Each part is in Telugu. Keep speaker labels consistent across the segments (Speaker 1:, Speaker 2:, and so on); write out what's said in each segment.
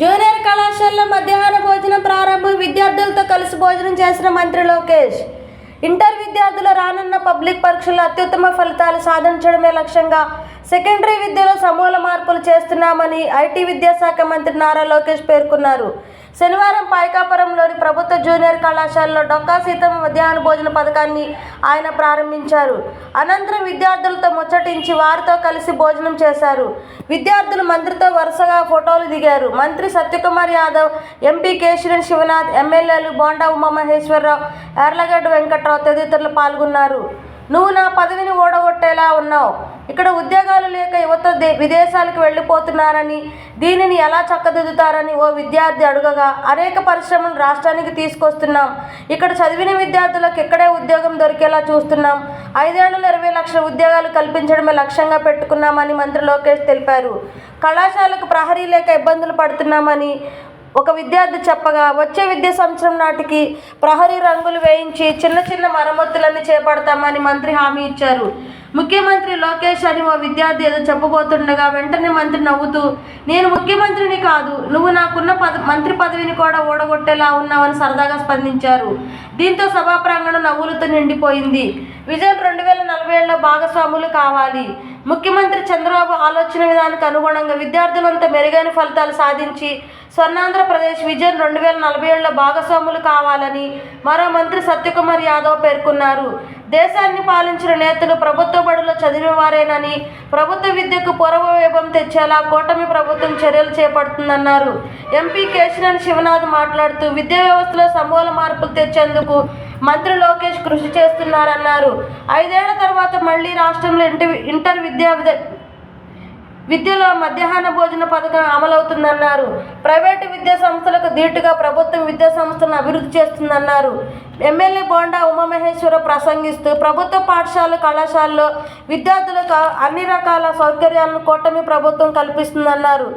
Speaker 1: జూనియర్ కళాశాలలో మధ్యాహ్న భోజనం ప్రారంభం. విద్యార్థులతో కలిసి భోజనం చేసిన మంత్రి లోకేష్. ఇంటర్ విద్యార్థులు రానున్న పబ్లిక్ పరీక్షల్లో అత్యుత్తమ ఫలితాలు సాధించడమే లక్ష్యంగా సెకండరీ విద్యలో సమూల మార్పులు చేస్తున్నామని ఐటీ విద్యాశాఖ మంత్రి నారా లోకేష్ పేర్కొన్నారు. శనివారం పాయకాపురంలోని ప్రభుత్వ జూనియర్ కళాశాలలో డొక్కా సీతమ్మ మధ్యాహ్న భోజన పథకాన్ని ఆయన ప్రారంభించారు. అనంతరం విద్యార్థులతో ముచ్చటించి వారితో కలిసి భోజనం చేశారు. విద్యార్థులు మంత్రితో వరుసగా ఫోటోలు దిగారు. మంత్రి సత్యకుమార్ యాదవ్, ఎంపీ కేశినేని శివనాథ్, ఎమ్మెల్యేలు బోండా ఉమామహేశ్వరరావు, యార్లగడ్డ వెంకట్రావు తదితరులు పాల్గొన్నారు. నువ్వు నా పదవిని ఓడగొట్టేలా ఉన్నావు. ఇక్కడ ఉద్యోగాలు లేక యువత విదేశాలకు వెళ్ళిపోతున్నారని, దీనిని ఎలా చక్కదిద్దుతారని ఓ విద్యార్థి అడగగా, అనేక పరిశ్రమలు రాష్ట్రానికి తీసుకొస్తున్నాం. ఇక్కడ చదివిన విద్యార్థులకు ఇక్కడే ఉద్యోగం దొరికేలా చూస్తున్నాం. 5 ఏళ్లలో 20 లక్షల ఉద్యోగాలు కల్పించడమే లక్ష్యంగా పెట్టుకున్నామని మంత్రి లోకేష్ తెలిపారు. కళాశాలకు ప్రహరీ లేక ఇబ్బందులు పడుతున్నామని ఒక విద్యార్థి చెప్పగా, వచ్చే విద్యా సంవత్సరం నాటికి ప్రహరీ రంగులు వేయించి చిన్న చిన్న మరమ్మతులన్నీ చేపడతామని మంత్రి హామీ ఇచ్చారు. ముఖ్యమంత్రి లోకేష్ అని ఓ విద్యార్థి ఏదో చెప్పబోతుండగా వెంటనే మంత్రి నవ్వుతూ, నేను ముఖ్యమంత్రిని కాదు, నువ్వు నాకున్న మంత్రి పదవిని కూడా ఓడగొట్టేలా ఉన్నావని సరదాగా స్పందించారు. దీంతో సభా ప్రాంగణం నవ్వులతో నిండిపోయింది. విజన్ 2047లో భాగస్వాములు కావాలి. ముఖ్యమంత్రి చంద్రబాబు ఆలోచన విధానానికి అనుగుణంగా విద్యార్థులంతా మెరుగైన ఫలితాలు సాధించి స్వర్ణాంధ్రప్రదేశ్ విజన్ 2047లో భాగస్వాములు కావాలని మరో మంత్రి సత్యకుమార్ యాదవ్ పేర్కొన్నారు. దేశాన్ని పాలించిన నేతలు ప్రభుత్వ బడుల్లో చదివిన వారేనని, ప్రభుత్వ విద్యకు పూర్వవైభవం తెచ్చేలా కూటమి ప్రభుత్వం చర్యలు చేపడుతుందన్నారు. ఎంపీ కేశినేని శివనాథ్ మాట్లాడుతూ, విద్యా వ్యవస్థలో సమూల మార్పులు తెచ్చేందుకు మంత్రి లోకేష్ కృషి చేస్తున్నారన్నారు. 5 ఏళ్ల తర్వాత మళ్లీ రాష్ట్రంలో ఇంటర్ విద్యలో మధ్యాహ్న భోజన పథకం అమలవుతుందన్నారు. ప్రైవేటు విద్యా సంస్థలకు ధీటుగా ప్రభుత్వం విద్యా సంస్థలను అభివృద్ధి చేస్తుందన్నారు. ఎమ్మెల్యే బోండా ఉమామహేశ్వరరావు ప్రసంగిస్తూ, ప్రభుత్వ పాఠశాల కళాశాలలో విద్యార్థులకు అన్ని రకాల సౌకర్యాలను కూటమి ప్రభుత్వం కల్పిస్తుందన్నారు.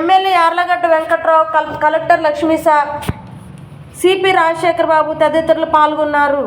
Speaker 1: MLA Yarlagadda Venkatrao, collector Lakshmisha, CP Rajasekhar Babu తదితరులు పాల్గొన్నారు.